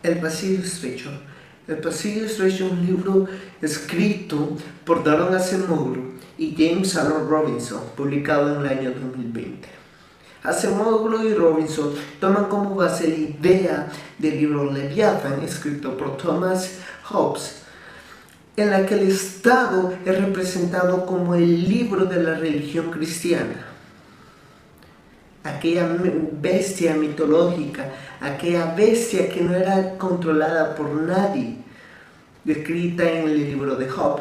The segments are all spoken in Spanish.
El Pasillo Estrecho. El Pasillo Estrecho es un libro escrito por Daron Acemoglu y James Alan Robinson, publicado en el año 2020. Acemoglu y Robinson toman como base la idea del libro Leviathan, escrito por Thomas Hobbes, en la que el Estado es representado como el libro de la religión cristiana. Aquella bestia mitológica, aquella bestia que no era controlada por nadie, descrita en el libro de Job,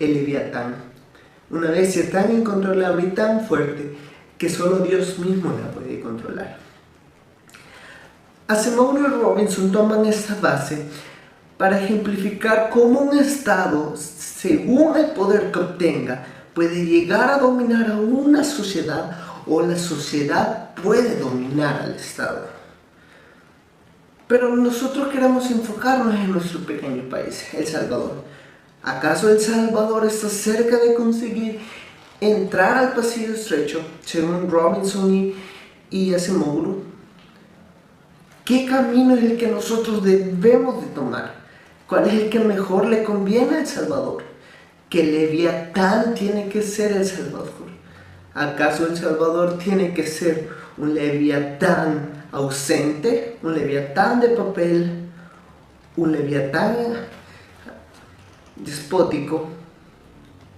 el Leviatán. Una bestia tan incontrolable y tan fuerte que solo Dios mismo la puede controlar. Acemoglu y Robinson toman esta base para ejemplificar cómo un Estado, según el poder que obtenga, puede llegar a dominar a una sociedad o la sociedad puede dominar al Estado. Pero nosotros queremos enfocarnos en nuestro pequeño país, El Salvador. ¿Acaso El Salvador está cerca de conseguir entrar al Pasillo Estrecho, según Robinson y Acemoglu? ¿Qué camino es el que nosotros debemos de tomar? ¿Cuál es el que mejor le conviene a El Salvador? ¿Qué Leviatán tiene que ser El Salvador? ¿Acaso El Salvador tiene que ser un Leviatán ausente, un Leviatán de papel, un Leviatán despótico,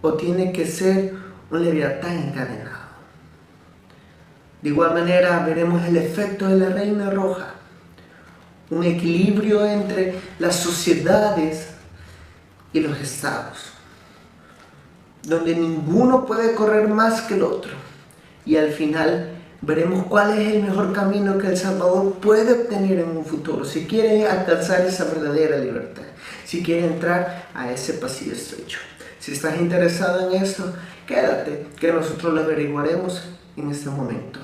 o tiene que ser un Leviatán encadenado? De igual manera veremos el efecto de la Reina Roja, un equilibrio entre las sociedades y los estados, donde ninguno puede correr más que el otro, y al final veremos cuál es el mejor camino que El Salvador puede obtener en un futuro, si quiere alcanzar esa verdadera libertad, si quiere entrar a ese pasillo estrecho. Si estás interesado en esto, quédate, que nosotros lo averiguaremos en este momento.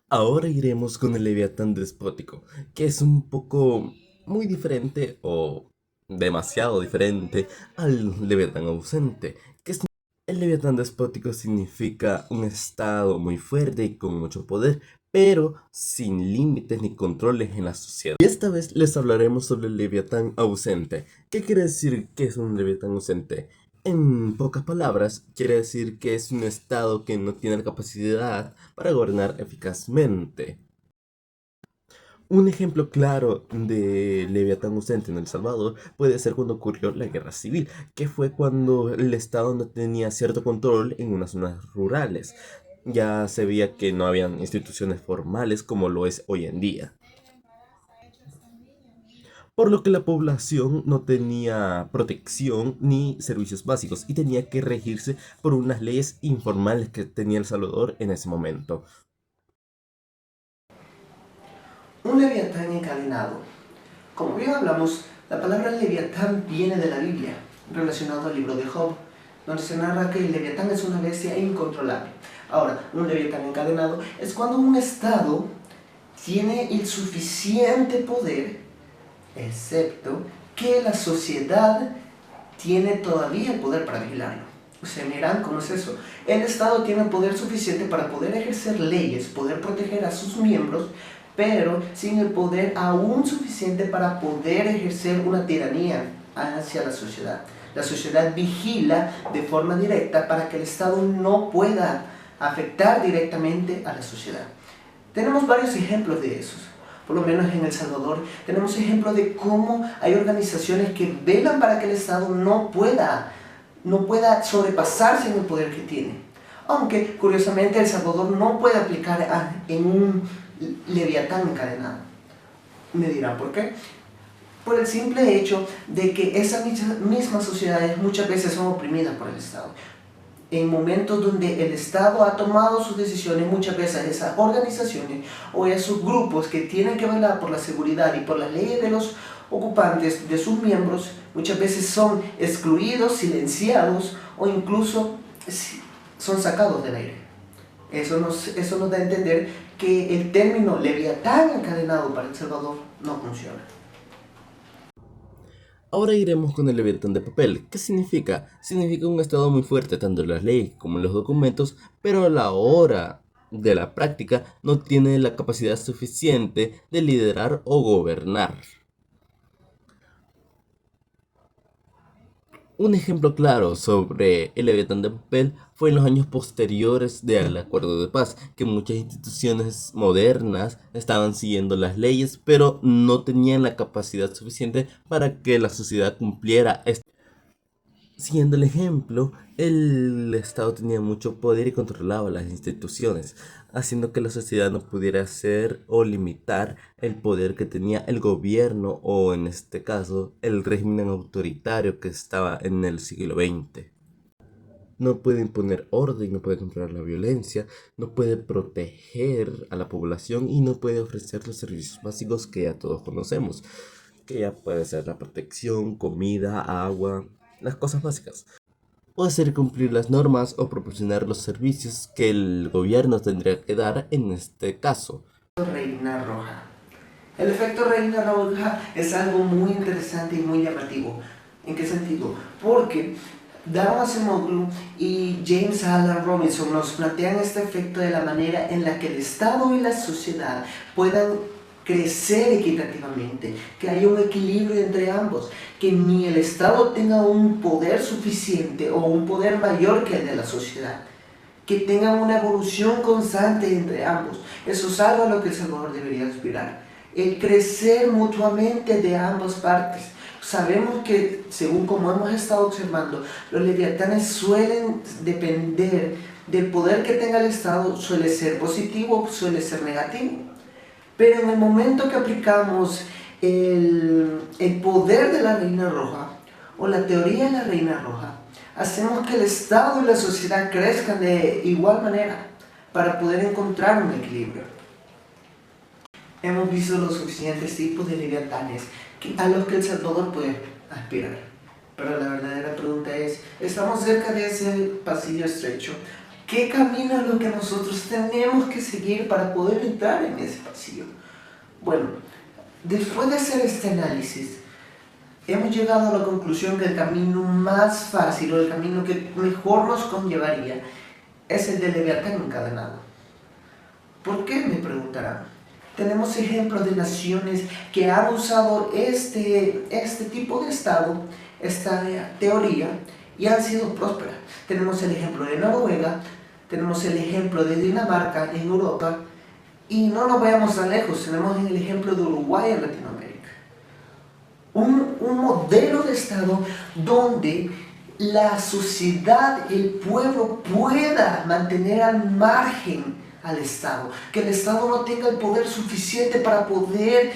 Ahora iremos con el Leviatán despótico, que es un poco muy diferente o demasiado diferente al Leviatán ausente. El Leviatán despótico significa un estado muy fuerte y con mucho poder, pero sin límites ni controles en la sociedad. Y esta vez les hablaremos sobre el Leviatán ausente. ¿Qué quiere decir que es un Leviatán ausente? En pocas palabras, quiere decir que es un estado que no tiene la capacidad para gobernar eficazmente. Un ejemplo claro de Leviatán ausente en El Salvador puede ser cuando ocurrió la guerra civil, que fue cuando el Estado no tenía cierto control en unas zonas rurales. Ya se veía que no habían instituciones formales como lo es hoy en día, por lo que la población no tenía protección ni servicios básicos y tenía que regirse por unas leyes informales que tenía El Salvador en ese momento. Un Leviatán encadenado. Como bien hablamos, la palabra Leviatán viene de la Biblia, relacionado al libro de Job, donde se narra que el Leviatán es una bestia incontrolable. Ahora, un Leviatán encadenado es cuando un Estado tiene el suficiente poder, excepto que la sociedad tiene todavía el poder para vigilarlo. O sea, miran cómo es eso. El Estado tiene el poder suficiente para poder ejercer leyes, poder proteger a sus miembros, pero sin el poder aún suficiente para poder ejercer una tiranía hacia la sociedad. La sociedad vigila de forma directa para que el Estado no pueda afectar directamente a la sociedad. Tenemos varios ejemplos de esos. Por lo menos en El Salvador tenemos ejemplos de cómo hay organizaciones que velan para que el Estado no pueda sobrepasarse en el poder que tiene. Aunque, curiosamente, El Salvador no puede aplicar en un Leviatán encadenado. Me dirán, ¿por qué? Por el simple hecho de que esas mismas sociedades muchas veces son oprimidas por el Estado. En momentos donde el Estado ha tomado sus decisiones, muchas veces esas organizaciones o esos grupos que tienen que velar por la seguridad y por las leyes de los ocupantes, de sus miembros, muchas veces son excluidos, silenciados o incluso son sacados del aire. Eso nos da a entender que el término Leviatán encadenado para El Salvador no funciona. Ahora iremos con el Leviatán de papel. ¿Qué significa? Significa un estado muy fuerte tanto en las leyes como en los documentos, pero a la hora de la práctica no tiene la capacidad suficiente de liderar o gobernar. Un ejemplo claro sobre el Leviatán de papel fue en los años posteriores al Acuerdo de Paz, que muchas instituciones modernas estaban siguiendo las leyes, pero no tenían la capacidad suficiente para que la sociedad cumpliera. Siguiendo el ejemplo, el Estado tenía mucho poder y controlaba las instituciones, haciendo que la sociedad no pudiera hacer o limitar el poder que tenía el gobierno o, en este caso, el régimen autoritario que estaba en el siglo XX. No puede imponer orden, no puede controlar la violencia, no puede proteger a la población y no puede ofrecer los servicios básicos que ya todos conocemos, que ya puede ser la protección, comida, agua, las cosas básicas. O hacer cumplir las normas o proporcionar los servicios que el gobierno tendría que dar en este caso. Reina roja. El efecto reina roja es algo muy interesante y muy llamativo. ¿En qué sentido? Porque Daron Acemoglu y James Alan Robinson nos plantean este efecto de la manera en la que el Estado y la sociedad puedan crecer equitativamente, que haya un equilibrio entre ambos, que ni el Estado tenga un poder suficiente o un poder mayor que el de la sociedad, que tengan una evolución constante entre ambos. Eso es algo a lo que El Salvador debería aspirar, el crecer mutuamente de ambas partes. Sabemos que, según como hemos estado observando, los leviatanes suelen depender del poder que tenga el Estado, suele ser positivo, suele ser negativo. Pero en el momento que aplicamos el poder de la Reina Roja, o la teoría de la Reina Roja, hacemos que el Estado y la sociedad crezcan de igual manera para poder encontrar un equilibrio. Hemos visto los suficientes tipos de leviatanes a los que El Salvador puede aspirar. Pero la verdadera pregunta es, ¿estamos cerca de ese pasillo estrecho? ¿Qué camino es lo que nosotros tenemos que seguir para poder entrar en ese pasillo? Bueno, después de hacer este análisis, hemos llegado a la conclusión que el camino más fácil o el camino que mejor nos conllevaría es el del Leviatán encadenado. ¿Por qué? Me preguntarán. Tenemos ejemplos de naciones que han usado este tipo de Estado, esta teoría, y han sido prósperas. Tenemos el ejemplo de Noruega, tenemos el ejemplo de Dinamarca en Europa, y no nos vayamos tan lejos, tenemos el ejemplo de Uruguay en Latinoamérica. Un modelo de Estado donde la sociedad, el pueblo pueda mantener al margen al Estado, que el Estado no tenga el poder suficiente para poder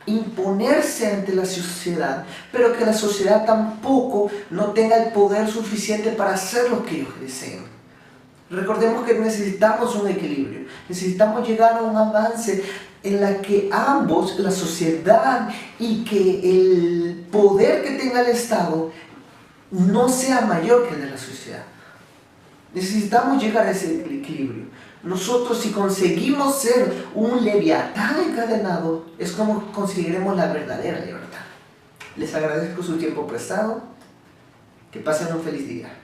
imponerse ante la sociedad, pero que la sociedad tampoco no tenga el poder suficiente para hacer lo que ellos deseen. Recordemos que necesitamos un equilibrio, necesitamos llegar a un avance en la que ambos, la sociedad y que el poder que tenga el Estado no sea mayor que el de la sociedad. Necesitamos llegar a ese equilibrio. Nosotros, si conseguimos ser un leviatán encadenado, es como conseguiremos la verdadera libertad. Les agradezco su tiempo prestado. Que pasen un feliz día.